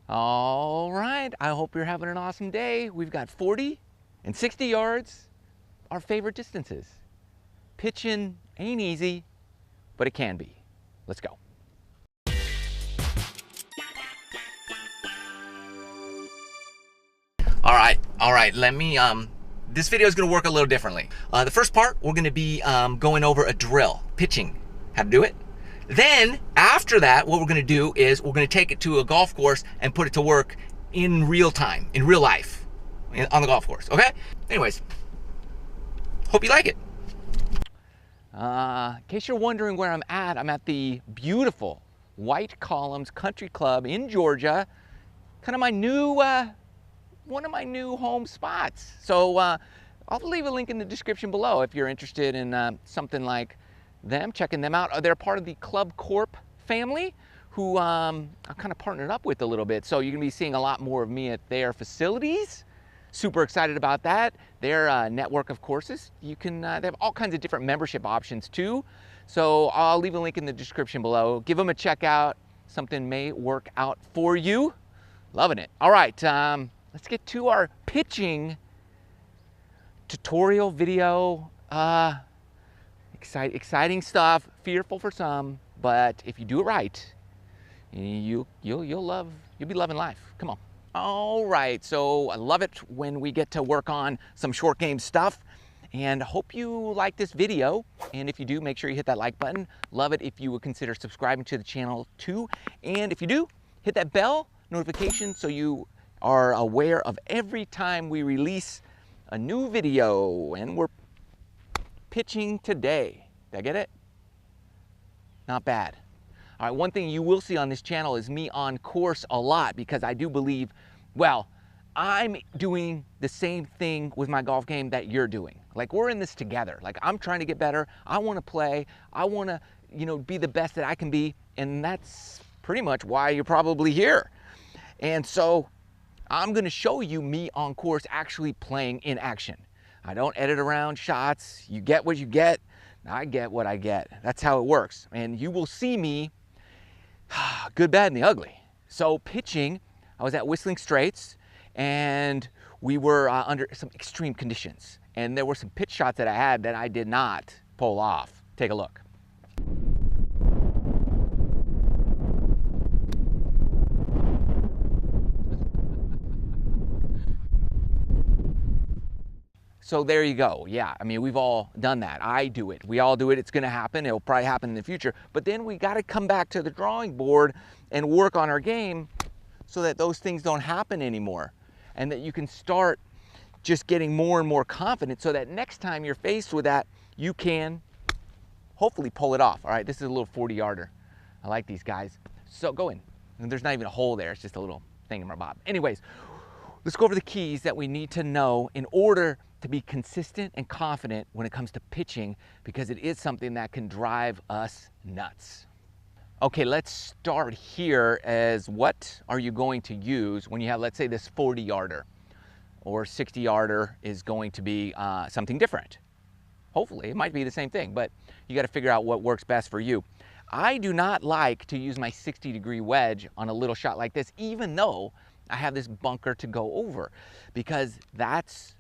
All right, I hope you're having an awesome day. We've got 40 and 60 yards, our favorite distances. Pitching ain't easy, but it can be. Let's go. All right, this video is gonna work a little differently. The first part, we're gonna be going over a drill, pitching, how to do it. Then, after that, what we're gonna do is we're gonna take it to a golf course and put it to work in real time, in real life, on the golf course, okay? Anyways, hope you like it. In case you're wondering where I'm at the beautiful White Columns Country Club in Georgia, kind of my new, one of my new home spots. So I'll leave a link in the description below if you're interested in something like them, checking them out. They're part of the Club Corp family who I'm kind of partnered up with a little bit. So you're gonna be seeing a lot more of me at their facilities. Super excited about that. Their network of courses, you can, they have all kinds of different membership options too. So I'll leave a link in the description below. Give them a check out. Something may work out for you. Loving it. All right, let's get to our pitching tutorial video. Exciting stuff, fearful for some, but if you do it right, you'll be loving life. Come on. All right, so I love it when we get to work on some short game stuff, and hope you like this video. And if you do, make sure you hit that like button. Love it if you would consider subscribing to the channel too. And if you do, hit that bell notification so you are aware of every time we release a new video. And we're pitching today. Did I get it? Not bad. All right, one thing you will see on this channel is me on course a lot, because I do believe, well, I'm doing the same thing with my golf game that you're doing. Like, we're in this together. Like, I'm trying to get better. I want to play. I want to, be the best that I can be. And that's pretty much why you're probably here. And so I'm going to show you me on course actually playing in action. I don't edit around shots. You get what you get. I get what I get. That's how it works. And you will see me good, bad, and the ugly. So pitching, I was at Whistling Straits, and we were under some extreme conditions. And there were some pitch shots that I had that I did not pull off. Take a look. So there you go. Yeah, I mean, we've all done that. I do it. We all do it. It's going to happen. It'll probably happen in the future. But then we got to come back to the drawing board and work on our game so that those things don't happen anymore, and that you can start just getting more and more confident so that next time you're faced with that, you can hopefully pull it off. All right, this is a little 40-yarder. I like these guys. So go in. And there's not even a hole there. It's just a little thingamabob. Anyways, let's go over the keys that we need to know in order to be consistent and confident when it comes to pitching, because it is something that can drive us nuts. Okay, let's start here as what are you going to use when you have, let's say, this 40-yarder or 60-yarder is going to be something different. Hopefully, it might be the same thing, but you got to figure out what works best for you. I do not like to use my 60-degree wedge on a little shot like this, even though I have this bunker to go over, because that's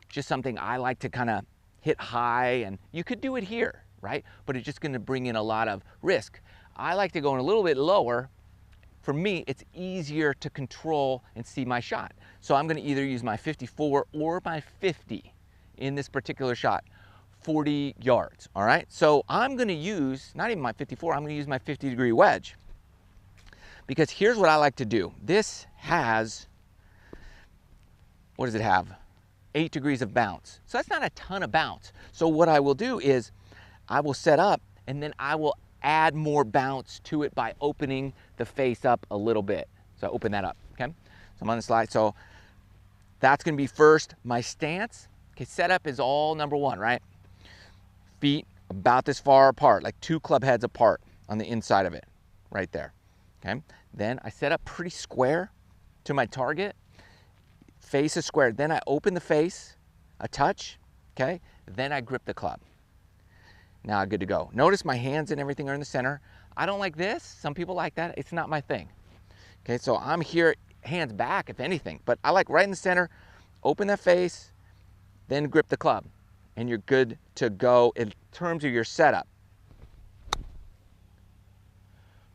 just something I like to kind of hit high, and you could do it here, right? But it's just going to bring in a lot of risk. I like to go in a little bit lower. For me, it's easier to control and see my shot. So I'm going to either use my 54 or my 50 in this particular shot, 40 yards, all right? So I'm going to use, not even my 54, I'm going to use my 50-degree wedge, because here's what I like to do. This has, what does it have? 8 degrees of bounce. So that's not a ton of bounce. So what I will do is I will set up, and then I will add more bounce to it by opening the face up a little bit. So I open that up, okay? So I'm on the slide. So that's gonna be first. My stance, okay, setup is all number one, right? Feet about this far apart, like 2 club heads apart on the inside of it, right there, okay? Then I set up pretty square to my target. Face is square. Then I open the face, a touch, okay? Then I grip the club. Now good to go. Notice my hands and everything are in the center. I don't like this. Some people like that. It's not my thing. Okay, so I'm here hands back if anything, but I like right in the center, open that face, then grip the club, and you're good to go in terms of your setup.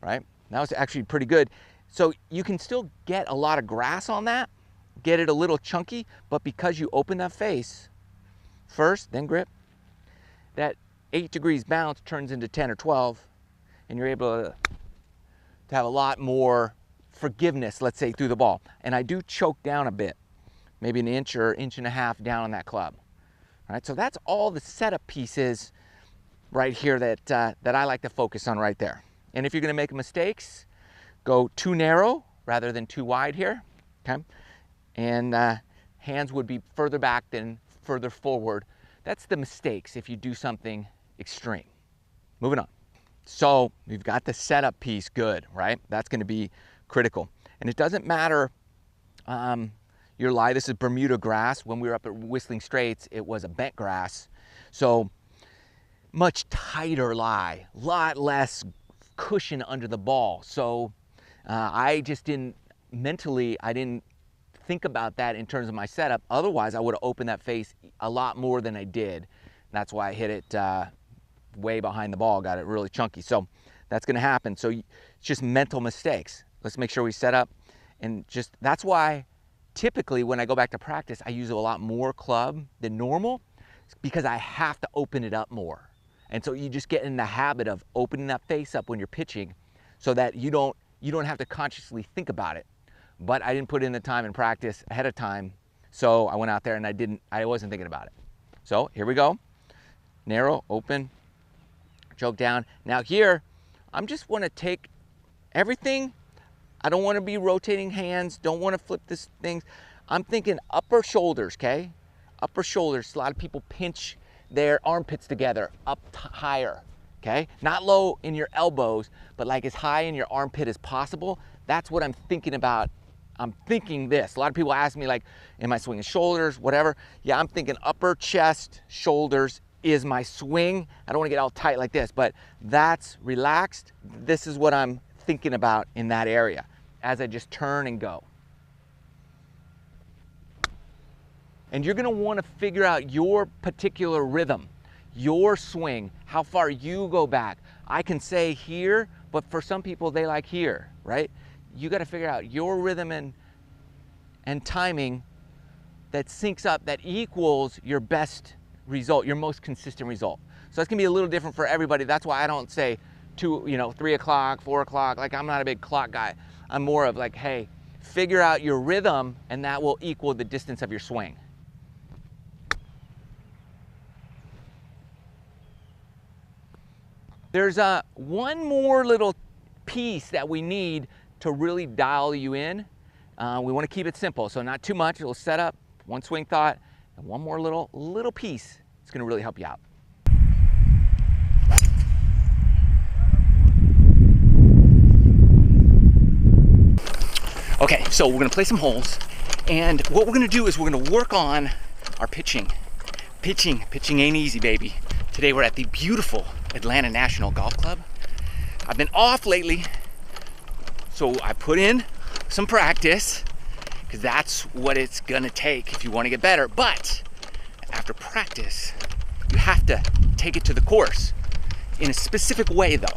Right? That was actually pretty good. So you can still get a lot of grass on that, get it a little chunky, but because you open that face first, then grip, that 8 degrees bounce turns into 10 or 12, and you're able to have a lot more forgiveness, let's say, through the ball. And I do choke down a bit, maybe an inch or inch and a half down on that club. All right, so that's all the setup pieces right here that, that I like to focus on right there. And if you're gonna make mistakes, go too narrow rather than too wide here, okay? And hands would be further back than further forward. That's the mistakes if you do something extreme. Moving on. So we've got the setup piece good, right? That's gonna be critical. And it doesn't matter your lie, this is Bermuda grass. When we were up at Whistling Straits, it was a bent grass. So much tighter lie, lot less cushion under the ball. So I just didn't, mentally, I didn't think about that in terms of my setup. Otherwise, I would have opened that face a lot more than I did. That's why I hit it way behind the ball, got it really chunky. So that's gonna happen. So it's just mental mistakes. Let's make sure we set up, and just, that's why typically when I go back to practice, I use a lot more club than normal, because I have to open it up more. And so you just get in the habit of opening that face up when you're pitching so that you don't have to consciously think about it. But I didn't put in the time in practice ahead of time, so I went out there and I wasn't thinking about it. So here we go. Narrow, open, choke down. Now here, I'm just want to take everything. I don't want to be rotating hands, don't want to flip this thing. I'm thinking upper shoulders, okay? Upper shoulders. A lot of people pinch their armpits together, up higher, okay? Not low in your elbows, but like as high in your armpit as possible. That's what I'm thinking about. I'm thinking this. A lot of people ask me like, am I swinging shoulders, whatever? Yeah, I'm thinking upper chest, shoulders is my swing. I don't want to get all tight like this, but that's relaxed. This is what I'm thinking about in that area as I just turn and go. And you're gonna wanna figure out your particular rhythm, your swing, how far you go back. I can say here, but for some people they like here, right? You gotta figure out your rhythm and timing that syncs up, that equals your best result, your most consistent result. So that's gonna be a little different for everybody. That's why I don't say 3 o'clock, 4 o'clock, like I'm not a big clock guy. I'm more of like, hey, figure out your rhythm and that will equal the distance of your swing. There's one more little piece that we need to really dial you in. We want to keep it simple, so not too much. It'll set up, one swing thought, and one more little piece. It's going to really help you out. Okay, so we're going to play some holes, and what we're going to do is we're going to work on our pitching. Pitching ain't easy, baby. Today we're at the beautiful Atlanta National Golf Club. I've been off lately, so I put in some practice, because that's what it's gonna take if you want to get better. But after practice, you have to take it to the course in a specific way though.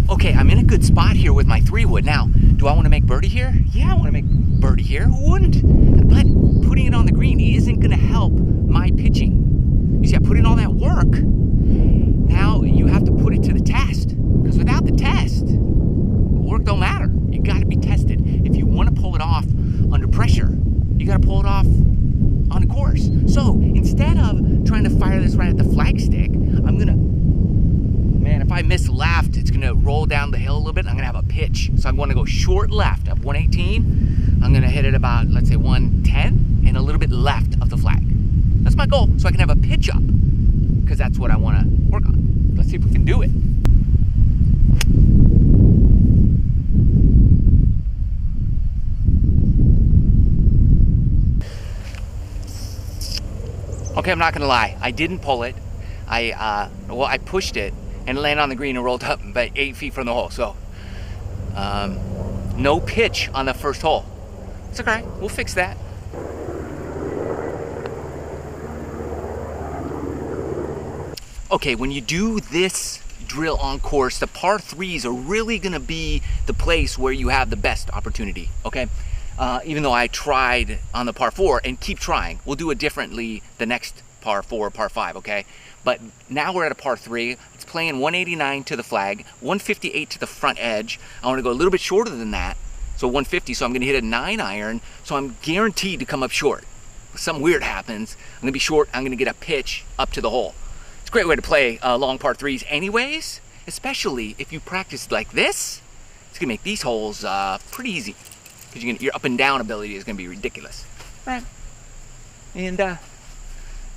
Okay, I'm in a good spot here with my 3-wood. Now, do I want to make birdie here? Yeah, I want to make birdie here. Who wouldn't? But putting it on the green isn't going to help my pitching. You see, I put in all that work. Now you have to put it to the test. Because without the test, work don't matter. You got to be tested. If you want to pull it off under pressure, you got to pull it off on the course. So instead of trying to fire this right at the flagstick, I'm going to, man, if I miss left, it's gonna roll down the hill a little bit. I'm gonna have a pitch. So I'm gonna go short left of 118. I'm gonna hit it about, let's say 110 and a little bit left of the flag. That's my goal, so I can have a pitch up, because that's what I wanna work on. Let's see if we can do it. Okay, I'm not gonna lie, I didn't pull it. I pushed it and landed on the green and rolled up about 8 feet from the hole. So No pitch on the first hole. It's okay, we'll fix that. Okay, when you do this drill on course, the par threes are really gonna be the place where you have the best opportunity, okay? Even though I tried on the par four and keep trying, we'll do it differently the next par four, par five, okay? But now we're at a par three. It's playing 189 to the flag, 158 to the front edge. I wanna go a little bit shorter than that, so 150, so I'm gonna hit a 9-iron, so I'm guaranteed to come up short. If something weird happens, I'm gonna be short, I'm gonna get a pitch up to the hole. It's a great way to play long par threes anyways, especially if you practice like this. It's gonna make these holes pretty easy, because your up and down ability is gonna be ridiculous. Right. And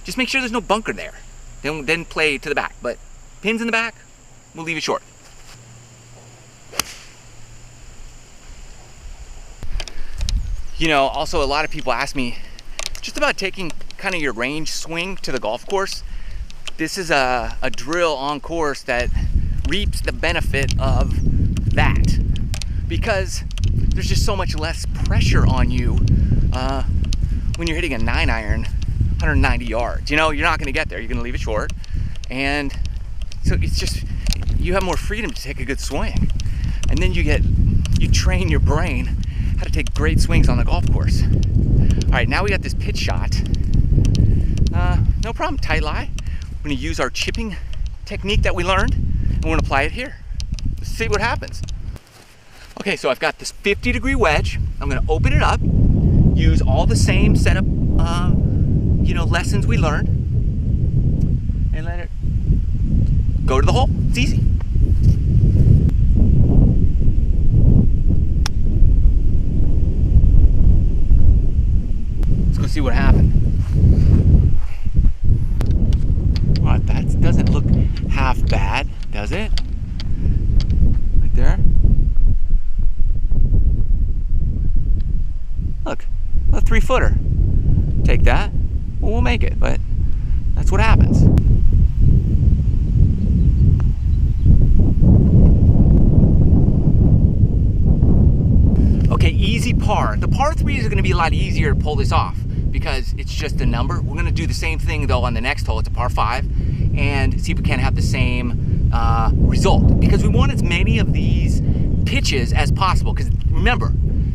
just make sure there's no bunker there. Then play to the back, but pins in the back, we'll leave it short. You know, also a lot of people ask me just about taking kind of your range swing to the golf course. This is a drill on course that reaps the benefit of that, because there's just so much less pressure on you when you're hitting a 9-iron 190 yards. You know, you're not gonna get there, you're gonna leave it short. And so it's just, you have more freedom to take a good swing. And then you train your brain how to take great swings on the golf course. All right, now we got this pitch shot. No problem, tight lie. We're gonna use our chipping technique that we learned, and we're gonna apply it here. Let's see what happens. Okay, so I've got this 50-degree wedge. I'm gonna open it up, use all the same setup lessons we learned, and let it go to the hole. It's easy. Let's go see what happened. Alright, that doesn't look half bad, does it? Right there. Look, a 3-footer. Take that. Well, we'll make it, but that's what happens. Okay, easy par. The par threes are gonna be a lot easier to pull this off because it's just a number. We're gonna do the same thing though on the next hole. It's a par 5, and see if we can have the same result, because we want as many of these pitches as possible. Because remember,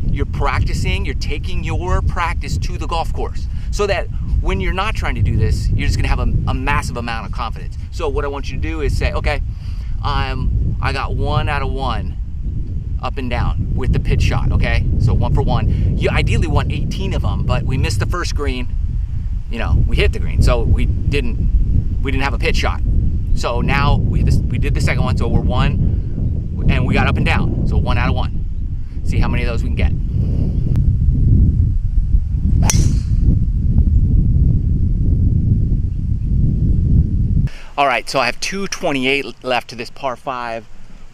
you're practicing, you're taking your practice to the golf course, so that when you're not trying to do this, you're just gonna have a massive amount of confidence. So what I want you to do is say, okay, I got 1 out of 1 up and down with the pitch shot, okay? So 1 for 1. You ideally want 18 of them, but we missed the first green. You know, we hit the green, so we didn't have a pitch shot. So now we did the second one, so we're 1, and we got up and down. So 1 out of 1. See how many of those we can get. All right, so I have 228 left to this par 5.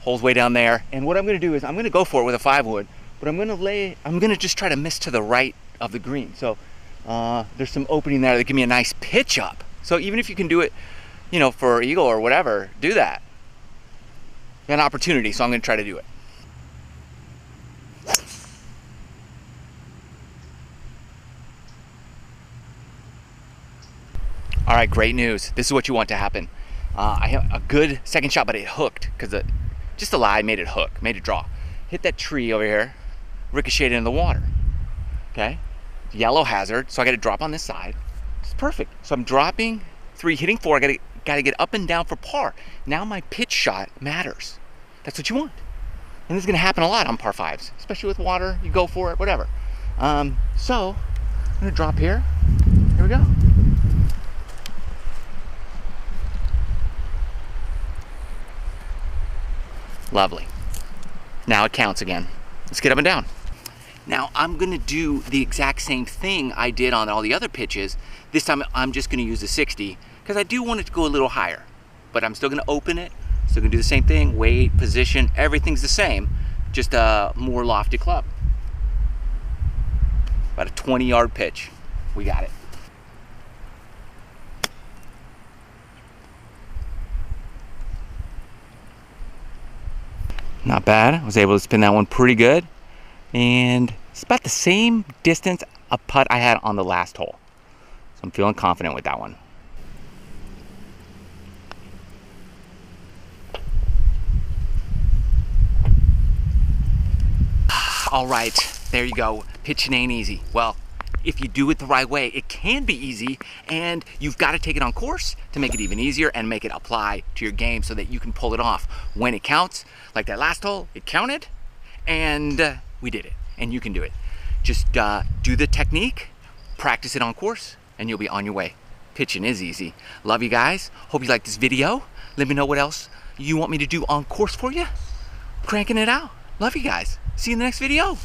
Hole's way down there. And what I'm gonna do is I'm gonna go for it with a 5-wood, but I'm gonna just try to miss to the right of the green. So there's some opening there that give me a nice pitch up. So even if you can do it, you know, for eagle or whatever, do that. Got an opportunity, so I'm gonna try to do it. All right, great news. This is what you want to happen. I have a good second shot, but it hooked because just a lie made it hook, made it draw. Hit that tree over here, ricocheted in the water. Okay, yellow hazard, so I got to drop on this side. It's perfect. So I'm dropping 3, hitting 4. I got to get up and down for par. Now my pitch shot matters. That's what you want, and this is going to happen a lot on par 5s, especially with water. You go for it, whatever. So I'm going to drop here. Here we go. Lovely. Now it counts again. Let's get up and down. Now I'm gonna do the exact same thing I did on all the other pitches. This time I'm just gonna use a 60 because I do want it to go a little higher, but I'm still gonna open it. Still gonna do the same thing, weight, position, everything's the same, just a more lofty club. About a 20-yard pitch. We got it. Not bad. I was able to spin that one pretty good. And it's about the same distance a putt I had on the last hole. So I'm feeling confident with that one. All right, there you go. Pitching ain't easy. Well, if you do it the right way, it can be easy, and you've got to take it on course to make it even easier and make it apply to your game so that you can pull it off when it counts. Like that last hole, it counted, and we did it, and you can do it. Just do the technique, practice it on course, and you'll be on your way. Pitching is easy. Love you guys. Hope you like this video. Let me know what else you want me to do on course for you. Cranking it out. Love you guys. See you in the next video.